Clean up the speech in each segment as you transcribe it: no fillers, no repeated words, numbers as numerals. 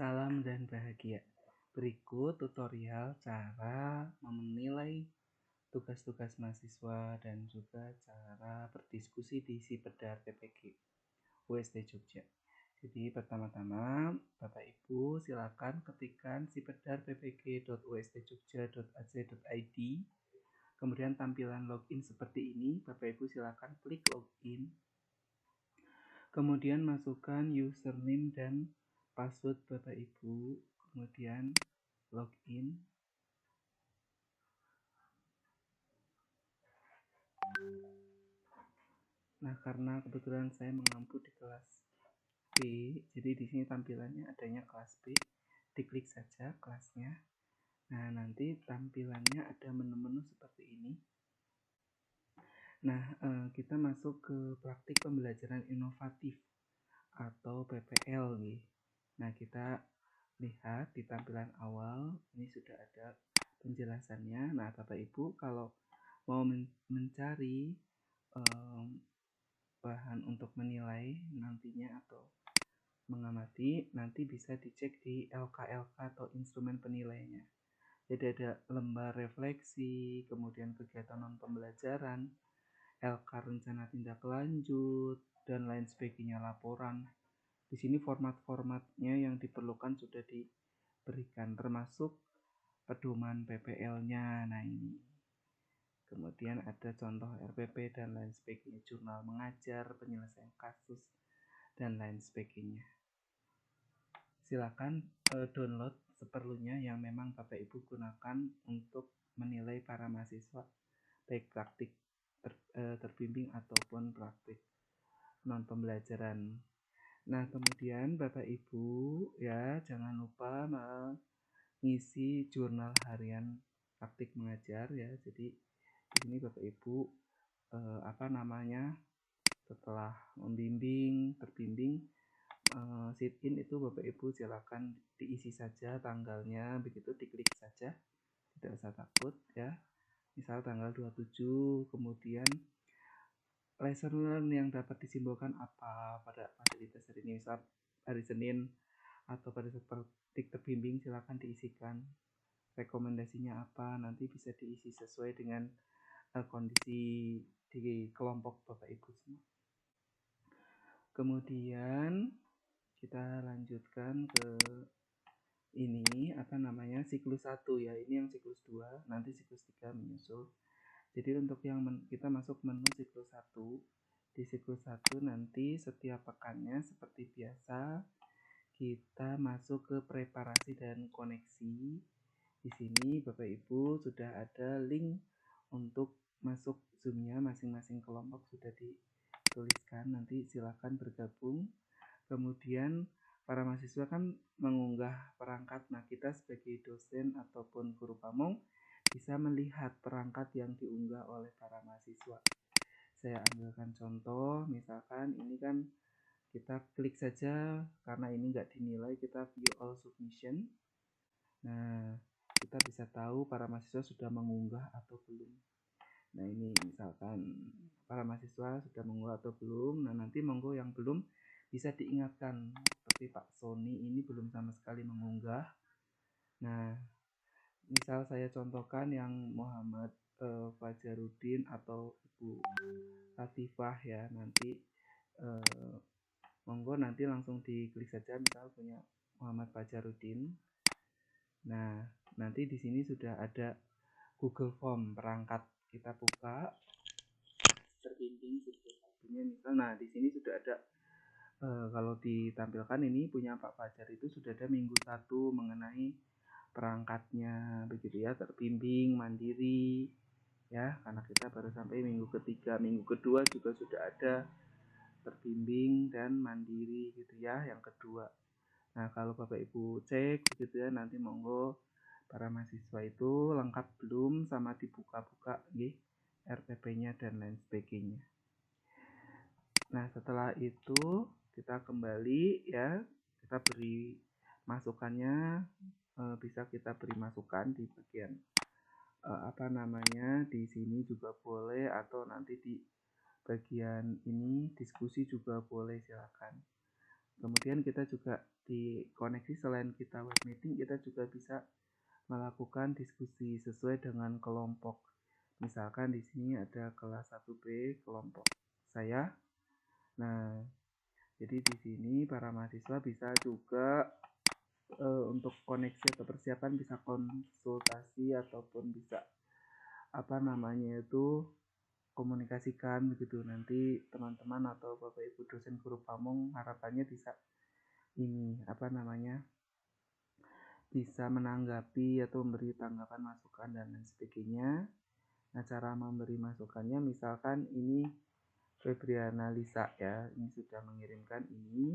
Salam dan bahagia. Berikut tutorial cara menilai tugas-tugas mahasiswa dan juga cara berdiskusi di Sipedar PPG UST Jogja. Jadi pertama-tama Bapak Ibu silakan ketikkan sipedar.ppg.ustjogja.ac.id. Kemudian tampilan login seperti ini, Bapak Ibu silakan klik login. Kemudian masukkan username dan password Bapak Ibu, kemudian login. Nah, karena kebetulan saya mengampu di kelas B, jadi di sini tampilannya adanya kelas B. Diklik saja kelasnya. Nah, nanti tampilannya ada menu-menu seperti ini. Nah, kita masuk ke praktik pembelajaran inovatif atau PPL nih. Nah, kita lihat di tampilan awal ini sudah ada penjelasannya. Nah, Bapak Ibu kalau mau mencari bahan untuk menilai nantinya atau mengamati, nanti bisa dicek di LKLK atau instrumen penilainya. Jadi ada lembar refleksi, kemudian kegiatan non pembelajaran, LK rencana tindak lanjut, dan lain sebagainya, laporan. Di sini format-formatnya yang diperlukan sudah diberikan, termasuk pedoman PPL-nya. Nah, ini. Kemudian ada contoh RPP dan lain sebagainya, jurnal mengajar, penyelesaian kasus, dan lain sebagainya. Silakan download seperlunya yang memang Bapak Ibu gunakan untuk menilai para mahasiswa, baik praktik terbimbing ataupun praktik non pembelajaran. Nah, kemudian Bapak Ibu ya jangan lupa mengisi jurnal harian praktik mengajar ya. Jadi di sini Bapak Ibu setelah membimbing, terbimbing, sit in itu Bapak Ibu silakan diisi saja tanggalnya, begitu diklik saja, tidak usah takut ya. Misal tanggal 27, kemudian lesson learn yang dapat disimpulkan apa pada fasilitas hari ini, misal hari Senin atau pada saat praktik terbimbing silakan diisikan. Rekomendasinya apa, nanti bisa diisi sesuai dengan kondisi di kelompok Bapak Ibu semua. Kemudian kita lanjutkan ke ini siklus 1 ya. Ini yang siklus 2, nanti siklus 3 menyusul. Jadi untuk yang kita masuk menu siklus 1. Di siklus 1 nanti setiap pekannya seperti biasa kita masuk ke preparasi dan koneksi. Di sini Bapak Ibu sudah ada link untuk masuk Zoom-nya, masing-masing kelompok sudah dituliskan, nanti silakan bergabung. Kemudian para mahasiswa kan mengunggah perangkat. Nah, kita sebagai dosen ataupun guru pamong bisa melihat perangkat yang diunggah oleh para mahasiswa. Saya ambilkan contoh, misalkan ini kan kita klik saja karena ini nggak dinilai, kita view all submission. Nah, kita bisa tahu para mahasiswa sudah mengunggah atau belum. Nah, ini misalkan para mahasiswa sudah mengunggah atau belum. Nah, nanti monggo yang belum bisa diingatkan, seperti Pak Sony ini belum sama sekali mengunggah. Nah, misal saya contohkan yang Muhammad Fajarudin atau Ibu Latifah ya, nanti monggo nanti langsung diklik saja, misal punya Muhammad Fajarudin. Nah, nanti di sini sudah ada Google Form perangkat, kita buka terbimbing satunya misal. Nah, di sini sudah ada kalau ditampilkan ini punya Pak Fajar itu sudah ada minggu 1 mengenai perangkatnya begitu ya, terbimbing mandiri ya, karena kita baru sampai minggu ketiga. Minggu kedua juga sudah ada terbimbing dan mandiri gitu ya, yang kedua. Nah, kalau Bapak Ibu cek begitu ya, nanti monggo para mahasiswa itu lengkap belum sama dibuka-buka nggih RPP-nya dan lain sebagainya. Nah, setelah itu kita kembali ya, kita beri masukannya, bisa kita beri masukan di bagian di sini juga boleh, atau nanti di bagian ini diskusi juga boleh, silakan. Kemudian kita juga di koneksi, selain kita web meeting, kita juga bisa melakukan diskusi sesuai dengan kelompok. Misalkan di sini ada kelas 1B kelompok saya. Nah, jadi di sini para mahasiswa bisa juga untuk koneksi atau persiapan bisa konsultasi ataupun bisa komunikasikan begitu. Nanti teman-teman atau Bapak Ibu dosen guru pamong harapannya bisa bisa menanggapi atau memberi tanggapan, masukan dan lain sebagainya. Nah, cara memberi masukannya misalkan ini Febriana Lisa ya, ini sudah mengirimkan ini.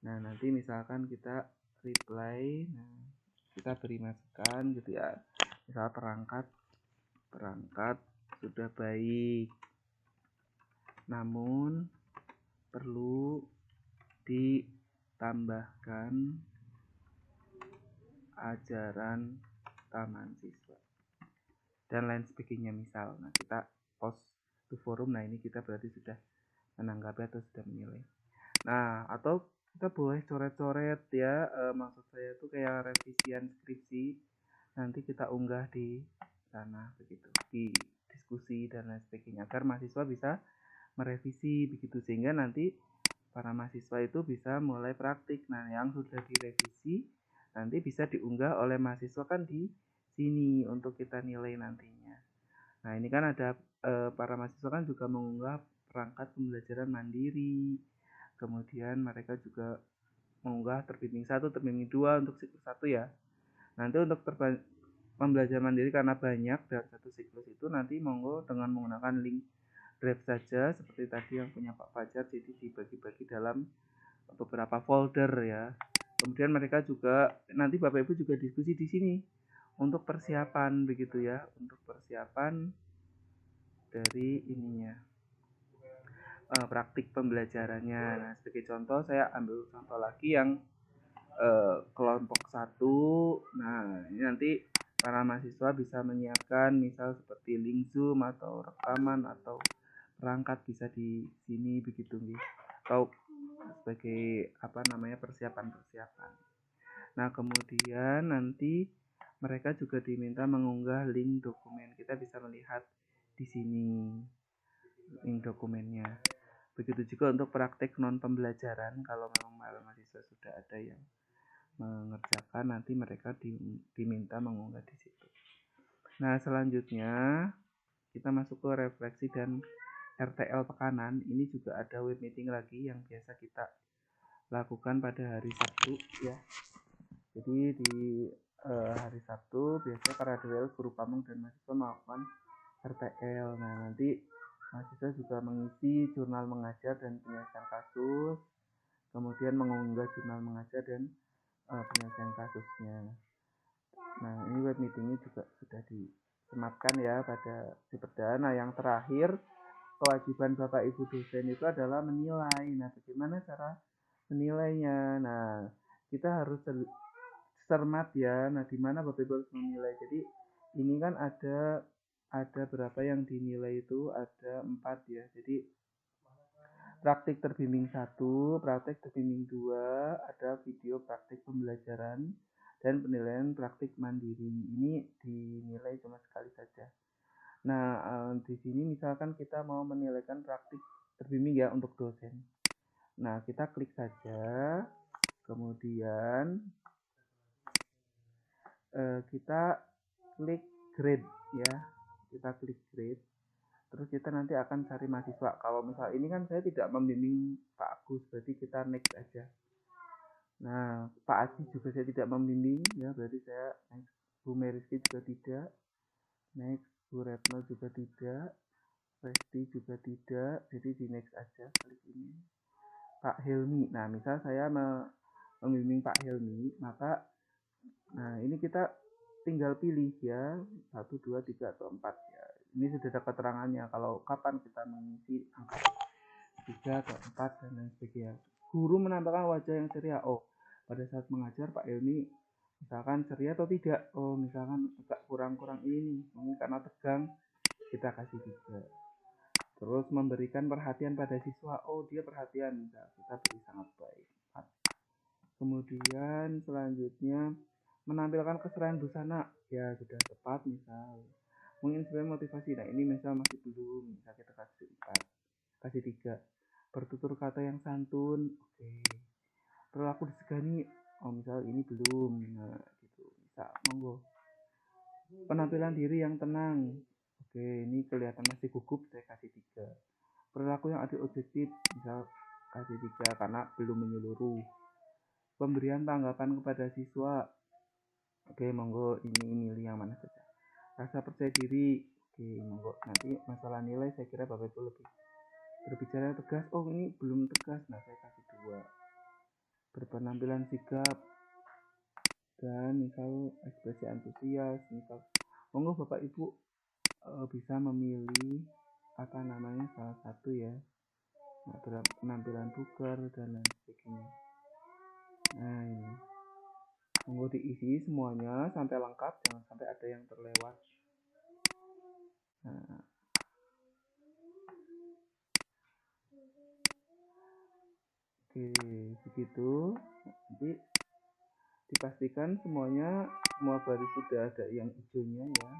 Nah, nanti misalkan kita reply, nah kita beri masukan gitu ya. Misal perangkat sudah baik, namun perlu ditambahkan ajaran taman siswa dan lain sebagainya misal. Nah, kita post di forum. Nah, ini kita berarti sudah menanggapi atau sudah menilai. Nah, atau kita boleh coret-coret ya, maksud saya itu kayak revisian skripsi, nanti kita unggah di sana begitu, di diskusi dan lain sebagainya, agar mahasiswa bisa merevisi begitu, sehingga nanti para mahasiswa itu bisa mulai praktik. Nah, yang sudah direvisi nanti bisa diunggah oleh mahasiswa kan di sini untuk kita nilai nantinya. Nah, ini kan ada para mahasiswa kan juga mengunggah perangkat pembelajaran mandiri. Kemudian mereka juga mengunggah terbimbing 1, terbimbing 2 untuk siklus 1 ya. Nanti untuk pembelajaran mandiri karena banyak dalam satu siklus itu, nanti monggo dengan menggunakan link Drive saja seperti tadi yang punya Pak Fajar, jadi dibagi-bagi dalam beberapa folder ya. Kemudian mereka juga nanti Bapak Ibu juga diskusi di sini untuk persiapan begitu ya, untuk persiapan dari ininya praktik pembelajarannya. Nah, sebagai contoh saya ambil contoh lagi yang kelompok 1. Nah, ini nanti para mahasiswa bisa menyiapkan misal seperti link Zoom atau rekaman atau perangkat bisa di sini begitu nih. Atau sebagai persiapan. Nah, kemudian nanti mereka juga diminta mengunggah link dokumen. Kita bisa melihat di sini link dokumennya. Begitu juga untuk praktek non pembelajaran, kalau memang mahasiswa sudah ada yang mengerjakan, nanti mereka diminta mengunggah di situ. Nah, selanjutnya kita masuk ke refleksi dan RTL Pekanan. Ini juga ada web meeting lagi yang biasa kita lakukan pada hari Sabtu ya. Jadi di hari Sabtu biasanya para DWL guru pamong dan mahasiswa melakukan RTL. Nah, nanti mahasiswa juga mengisi jurnal mengajar dan penyelesaian kasus, kemudian mengunggah jurnal mengajar dan penyelesaian kasusnya. Nah, ini web meetingnya juga sudah disematkan ya pada di perdana. Yang terakhir, kewajiban Bapak Ibu dosen itu adalah menilai. Nah, bagaimana cara menilainya? Nah, kita harus cermat ya. Nah, di mana Bapak Ibu harus menilai. Jadi, ini kan ada berapa yang dinilai itu, ada 4 ya. Jadi, praktik terbimbing 1, praktik terbimbing 2, ada video praktik pembelajaran, dan penilaian praktik mandiri. Ini dinilai cuma sekali saja. Nah, di sini misalkan kita mau menilaikan praktik terbimbing ya untuk dosen. Nah, kita klik saja, kemudian kita klik grade ya. Kita klik grade. Terus kita nanti akan cari mahasiswa. Kalau misal ini kan saya tidak membimbing Pak Agus, berarti kita next aja. Nah, Pak Aziz juga saya tidak membimbing ya, berarti saya next. Bu Meriski juga tidak. Next. Bu Retno juga tidak. Resti juga tidak. Jadi di next aja klik ini. Pak Helmi. Nah, misal saya membimbing Pak Helmi, maka nah ini kita tinggal pilih ya 1, 2, 3 atau 4 ya. Ini sudah ada keterangannya kalau kapan kita mengisi angka 3 atau 4 dan lain sebagainya. Guru menampilkan wajah yang ceria. Oh, pada saat mengajar Pak Helmi misalkan ceria atau tidak. Oh, misalkan agak kurang-kurang ini, mungkin karena tegang, kita kasih 3. Terus memberikan perhatian pada siswa. Oh, dia perhatian, kita beri sangat baik. 4. Kemudian selanjutnya menampilkan keseruan busana, ya sudah tepat misal. Menginspirasi motivasi, nah ini misal masih belum, misal kita kasih 4, kasih 3. Bertutur kata yang santun, oke. Perilaku disegani, oh misal ini belum, nah gitu. Bisa, monggo. Penampilan diri yang tenang, oke ini kelihatan masih gugup, saya kasih 3. Perilaku yang adil objektif, misal kasih 3 karena belum menyeluruh. Pemberian tanggapan kepada siswa, oke monggo ini milih yang mana saja. Rasa percaya diri, oke monggo. Nanti masalah nilai saya kira Bapak Ibu lebih berbicara tegas, oh ini belum tegas, nah saya kasih 2. Berpenampilan sigap dan misal ekspresi antusias, misal monggo Bapak Ibu bisa memilih apa namanya salah satu ya, nah, penampilan bugar dan lain sebagainya. Nah ini monggo diisi semuanya sampai lengkap, jangan sampai ada yang terlewat. Nah, oke begitu. Nanti dipastikan semuanya, semua baris sudah ada yang hijaunya ya.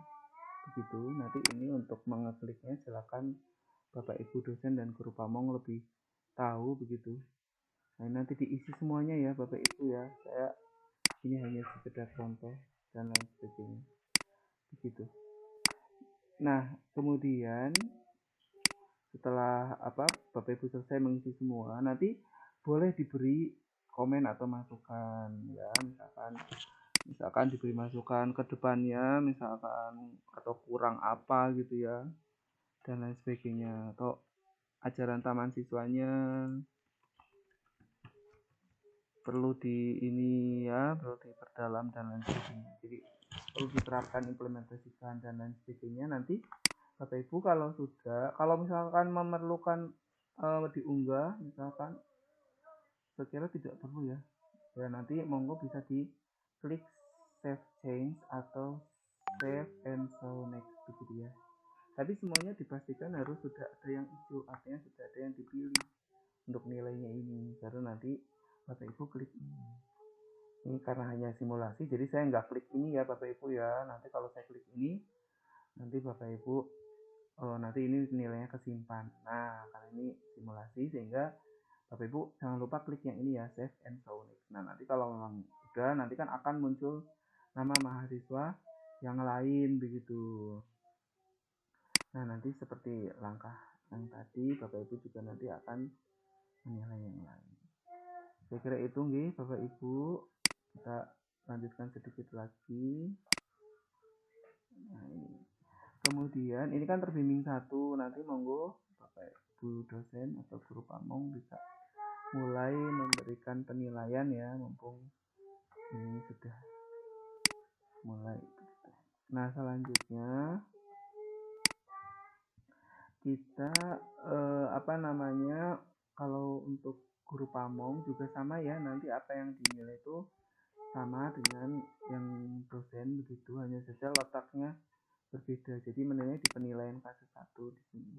Begitu. Nanti ini untuk mengekliknya silakan Bapak Ibu dosen dan guru pamong lebih tahu begitu. Nah nanti diisi semuanya ya Bapak Ibu ya. Saya ini hanya sekedar contoh dan lain sebagainya. Begitu. Nah kemudian setelah Bapak Ibu selesai mengisi semua, nanti boleh diberi komen atau masukan ya, misalkan diberi masukan ke depannya, misalkan atau kurang apa gitu ya dan lain sebagainya, atau ajaran taman siswanya perlu perlu diperdalam dan lain sebagainya, jadi perlu diterapkan, implementasikan dan lain sebagainya. Nanti Bapak Ibu kalau misalkan memerlukan diunggah, misalkan saya kira tidak perlu ya, nanti monggo bisa di klik save change atau save and show next begitu ya. Tapi semuanya dipastikan harus sudah ada yang hijau, artinya sudah ada yang dipilih untuk nilainya ini, baru nanti Bapak Ibu klik ini. Ini karena hanya simulasi, jadi saya nggak klik ini ya Bapak Ibu ya. Nanti kalau saya klik ini, nanti Bapak Ibu nanti ini nilainya kesimpan. Nah karena ini simulasi, sehingga Bapak Ibu jangan lupa klik yang ini ya, save and show next. Nah nanti kalau memang udah, nanti kan akan muncul nama mahasiswa yang lain begitu. Nah nanti seperti langkah yang tadi, Bapak Ibu juga nanti akan menilai yang lain. Saya kira itu nggih Bapak Ibu. Kita lanjutkan sedikit lagi. Nah ini. Kemudian ini kan terbimbing 1, nanti monggo Bapak Ibu dosen atau guru pamong bisa mulai memberikan penilaian ya, mumpung ini sudah mulai. Nah selanjutnya kita kalau untuk guru pamong juga sama ya, nanti apa yang dinilai itu sama dengan yang dosen begitu, hanya saja letaknya berbeda, jadi menilai di penilaian fase 1 di sini.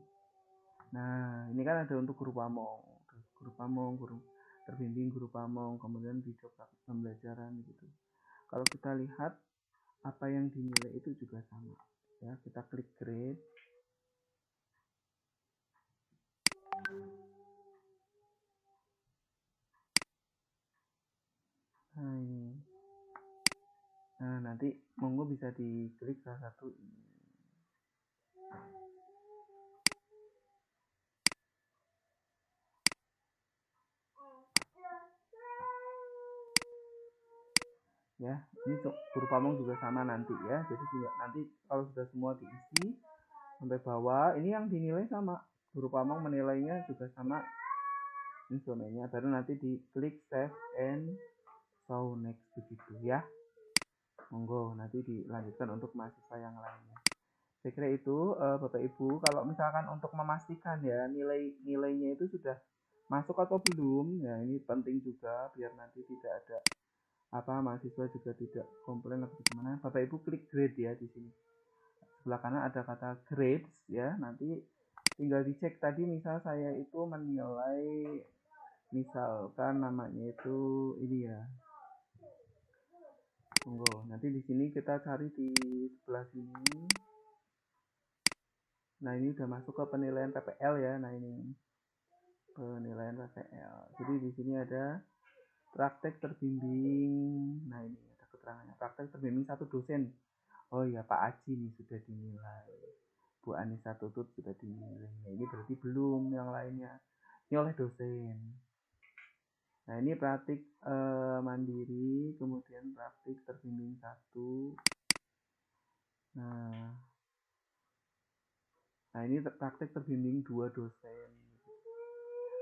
Nah ini kan ada untuk guru pamong, guru terbimbing, guru pamong, kemudian video praktik pembelajaran gitu. Kalau kita lihat apa yang dinilai itu juga sama ya, kita klik grade. Nah ini, nah nanti monggo bisa diklik salah satu ini ya. Ini guru pamong juga sama nanti ya, jadi nanti kalau sudah semua diisi sampai bawah, ini yang dinilai sama, guru pamong menilainya juga sama instrumennya, baru nanti diklik save and show next begitu ya. Monggo nanti dilanjutkan untuk mahasiswa yang lainnya. Saya kira itu Bapak Ibu. Kalau misalkan untuk memastikan ya nilainya itu sudah masuk atau belum, ya ini penting juga biar nanti tidak ada mahasiswa juga tidak komplain atau gimana. Bapak Ibu klik grade ya di sini. Sebelah kanan ada kata grades ya. Nanti tinggal dicek tadi, misal saya itu menilai Misalkan namanya itu ini ya. Monggo, nanti di sini kita cari di sebelah sini. Nah, ini udah masuk ke penilaian PPL ya. Nah, ini penilaian PPL. Jadi di sini ada praktek terbimbing. Nah, ini ada keterangannya. Praktek terbimbing satu dosen. Oh iya, Pak Aji nih sudah dinilai. Bu Anissa Tutut sudah dinilai. Nah, ini berarti belum yang lainnya. Ini oleh dosen. Nah, ini praktik mandiri, kemudian praktik terbimbing satu. Nah, ini praktik terbimbing 2 dosen.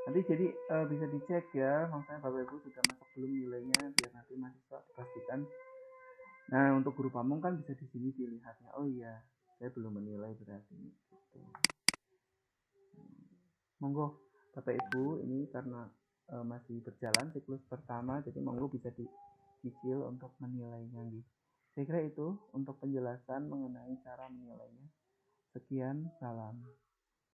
Nanti jadi bisa dicek ya, maksudnya Bapak Ibu sudah masuk belum nilainya, biar nanti mahasiswa dipastikan. Nah, untuk guru pamong kan bisa di sini dilihatnya. Oh iya, saya belum menilai berarti gitu. Monggo Bapak Ibu, ini karena masih berjalan siklus pertama, jadi monggo bisa dicicil untuk menilainya gitu. Saya kira itu untuk penjelasan mengenai cara menilainya. Sekian, salam.